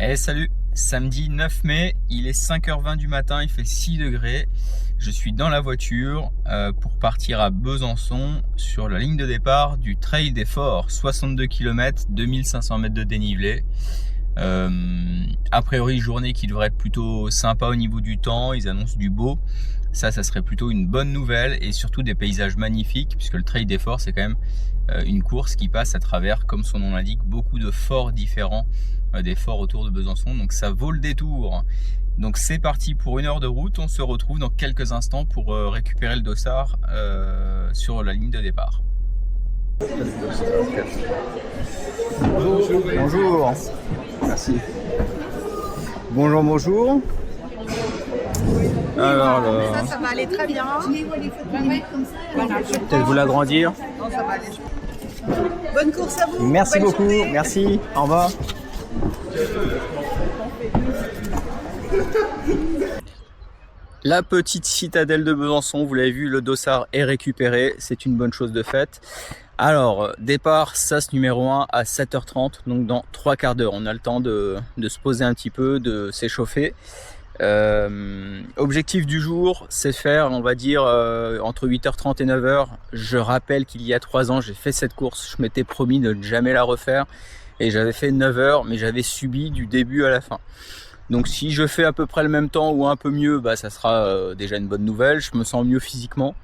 Eh salut, samedi 9 mai, il est 5h20 du matin, il fait 6 degrés. Je suis dans la voiture pour partir à Besançon sur la ligne de départ du Trail des Forts, 62 km, 2500 mètres de dénivelé. A priori, journée qui devrait être plutôt sympa au niveau du temps, ils annoncent du beau. Ça serait plutôt une bonne nouvelle et surtout des paysages magnifiques puisque le Trail des Forts, c'est quand même une course qui passe à travers, comme son nom l'indique, beaucoup de forts différents, des forts autour de Besançon, donc ça vaut le détour. Donc c'est parti pour 1 heure de route, on se retrouve dans quelques instants pour récupérer le dossard sur la ligne de départ. Bonjour. Bonjour. Merci. Bonjour, bonjour. Alors, Ça va aller très bien. peut-être vous l'agrandir. Non, ça va aller. Bonne course à vous. Merci Bonne beaucoup. journée. Merci. Au revoir. La petite citadelle de Besançon, vous l'avez vu, le dossard est récupéré, c'est une bonne chose de faite. Alors, départ SAS numéro 1 à 7h30, donc dans 3 quarts d'heure. On a le temps de se poser un petit peu, de s'échauffer. Objectif du jour, c'est faire, on va dire, entre 8h30 et 9h. Je rappelle qu'il y a 3 ans, j'ai fait cette course. Je m'étais promis de ne jamais la refaire. Et j'avais fait 9h, mais j'avais subi du début à la fin. Donc si je fais à peu près le même temps ou un peu mieux, bah, ça sera déjà une bonne nouvelle. Je me sens mieux physiquement.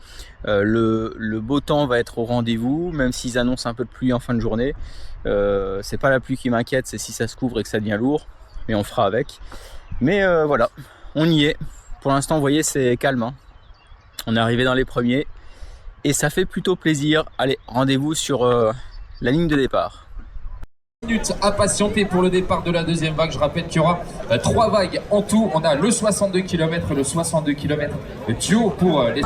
Le beau temps va être au rendez-vous, même s'ils annoncent un peu de pluie en fin de journée. C'est pas la pluie qui m'inquiète, c'est si ça se couvre et que ça devient lourd. Mais on fera avec. Mais voilà, on y est. Pour l'instant, vous voyez, c'est calme, hein. On est arrivé dans les premiers. Et ça fait plutôt plaisir. Allez, rendez-vous sur la ligne de départ. Minutes à patienter pour le départ de la deuxième vague. Je rappelle qu'il y aura 3 vagues en tout. On a le 62 km et le 62 km duo pour les...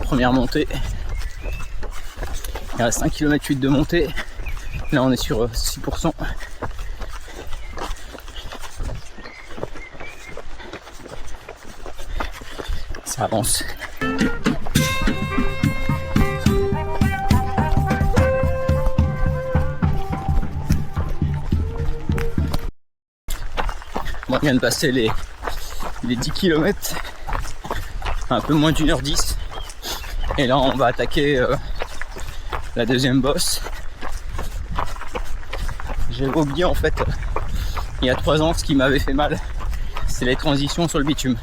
Première montée. Il reste 1,8 km de montée. Là on est sur 6%. Ça avance. Bon, on vient de passer les 10 km. Un peu moins d'1h10. Et là on va attaquer la deuxième bosse. J'ai oublié en fait, il y a 3 ans, ce qui m'avait fait mal, c'est les transitions sur le bitume.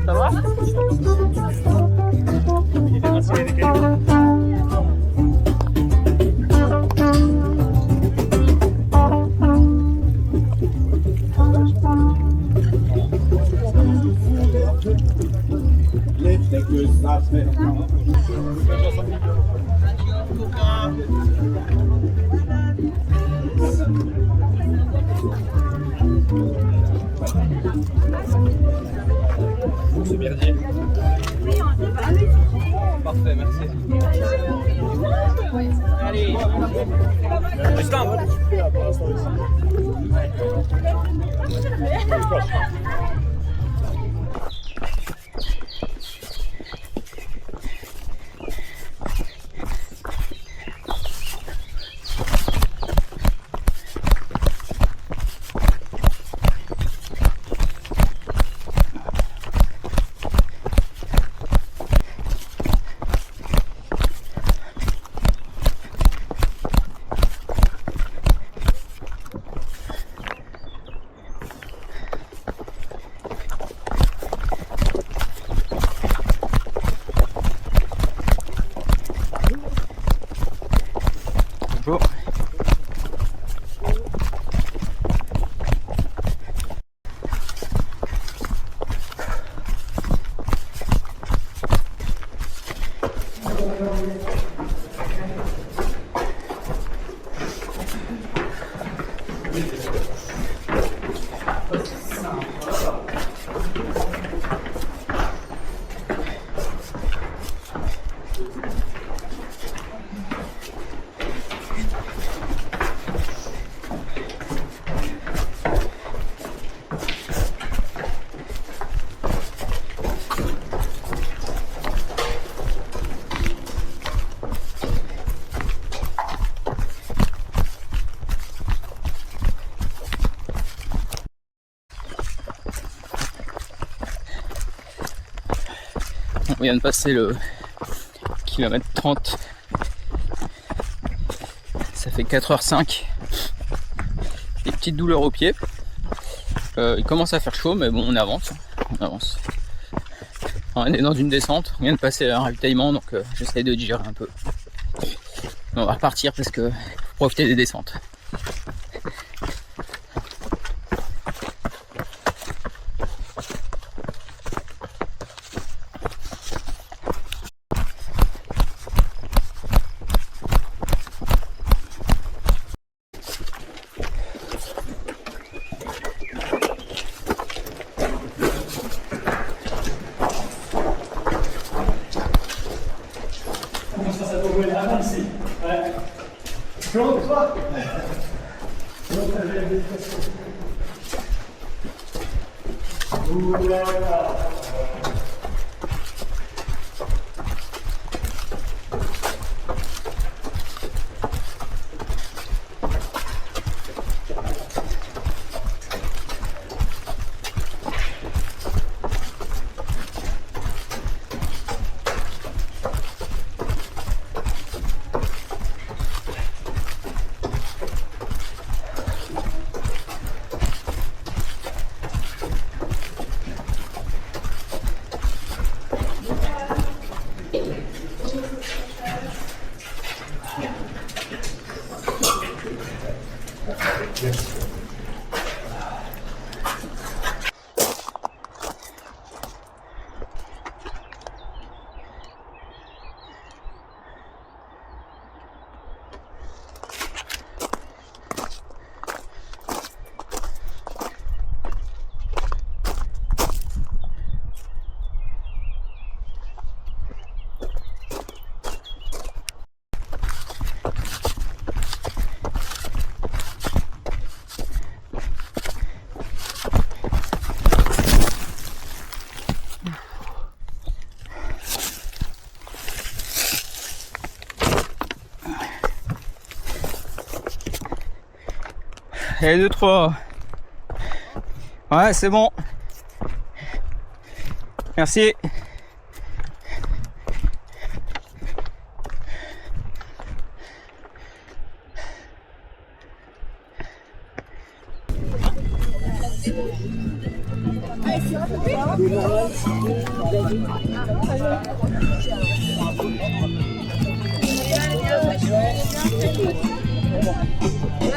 Ça va? C'est bien dit. Parfait, merci. Allez, On vient de passer le kilomètre 30. Ça fait 4h05. Des petites douleurs aux pieds. Il commence à faire chaud, mais bon, on avance. On avance. On est dans une descente. On vient de passer un ravitaillement, donc j'essaye de digérer un peu. On va repartir parce que faut profiter des descentes. Allez, 2, 3. Ouais, c'est bon. Merci.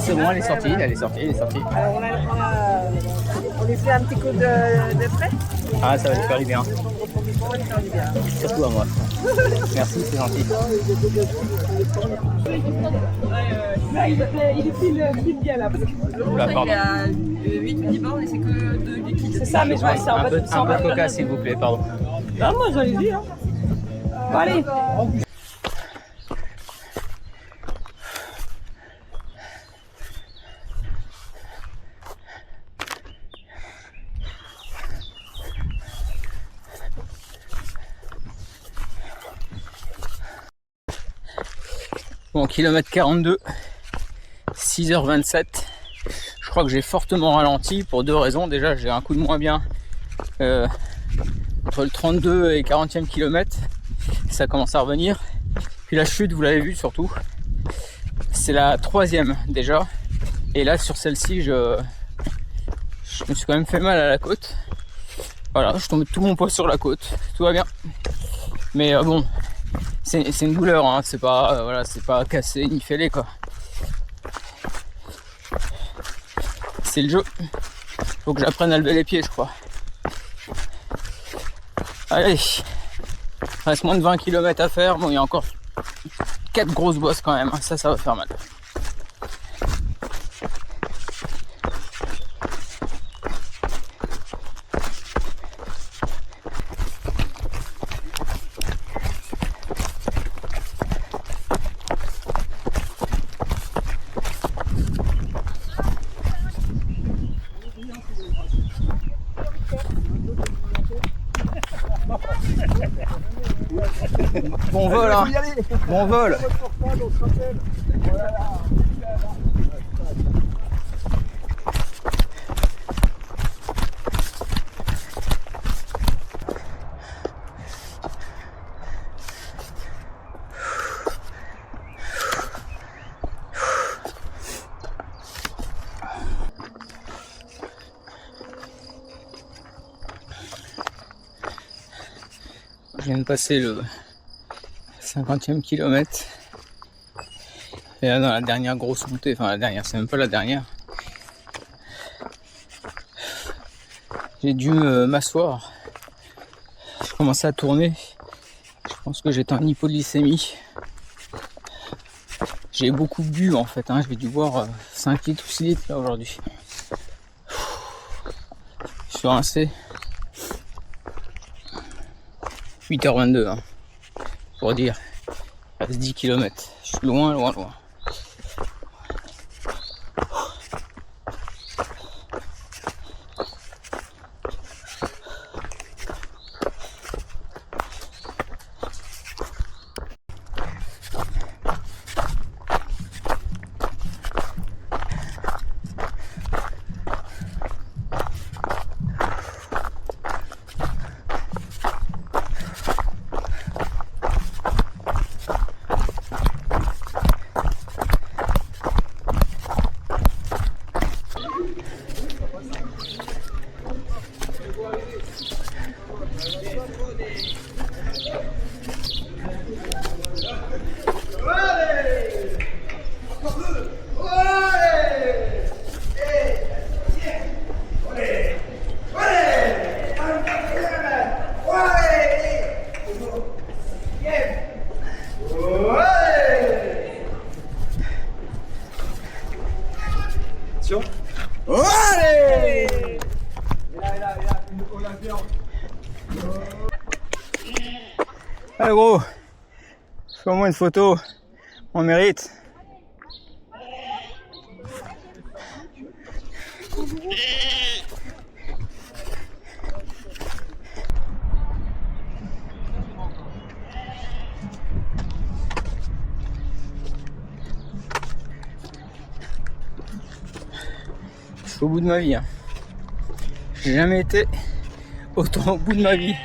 C'est bon, elle est sortie, elle est sortie, elle est sortie. Alors on lui fait un petit coup de frais. Ah, ça va lui faire du bien. On va lui faire du bien. Surtout à moi. Merci, c'est gentil. Il file bien là. Parce que Là, pardon. il a 8 mini-bornes et c'est que 2 liquides. C'est ça, mais je vois que c'est Un peu de coca, s'il vous plaît, pardon. Ah, moi j'en ai dit, hein. Bon, allez. Bon, kilomètre 42, 6h27. Je crois que j'ai fortement ralenti pour 2 raisons. Déjà, j'ai un coup de moins bien entre le 32 et 40e kilomètre. Ça commence à revenir. Puis la chute, vous l'avez vu surtout. C'est la 3e déjà. Et là, sur celle-ci, je me suis quand même fait mal à la côte. Voilà, je tombe tout mon poids sur la côte. Tout va bien. Mais bon. C'est une douleur, hein, c'est pas voilà, c'est pas cassé ni fêlé quoi. C'est le jeu. Faut que j'apprenne à lever les pieds, je crois. Allez, il reste moins de 20 km à faire. Bon, il y a encore 4 grosses bosses quand même. Ça va faire mal. Bon vol, hein. Bon vol. Je viens de passer le 50e kilomètre. Et là, dans la dernière grosse montée, enfin la dernière, c'est même pas la dernière. J'ai dû m'asseoir. Je commençais à tourner. Je pense que j'étais en hypoglycémie. J'ai beaucoup bu en fait, hein. J'ai dû boire 5 litres ou 6 litres là aujourd'hui. Je suis rincé. 8h22, hein, pour dire, il reste 10 km, je suis loin. Allez gros, fais-moi une photo, on mérite. Je suis au bout de ma vie, hein. J'ai jamais été autant au bout de ma vie.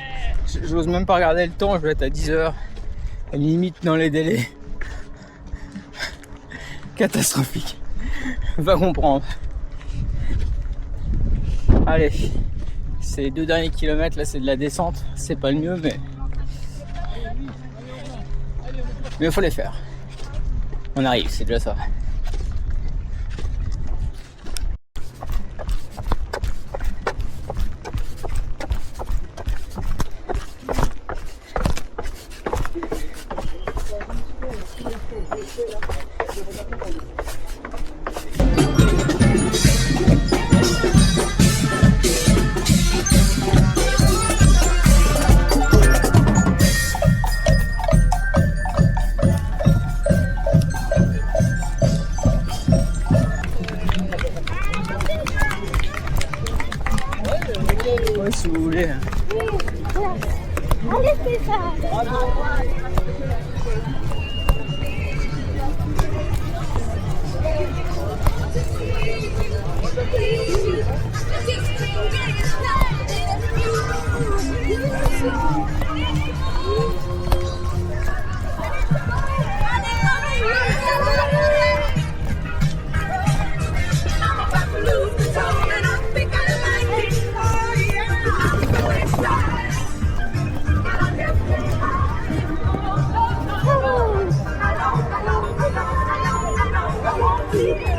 J'ose même pas regarder le temps, je vais être à 10h, limite dans les délais. Catastrophique. Va comprendre. Allez, ces 2 derniers kilomètres là, c'est de la descente, c'est pas le mieux, mais il faut les faire. On arrive, c'est déjà ça. Ouais, si vous voulez. Allez, c'est ça. Yeah.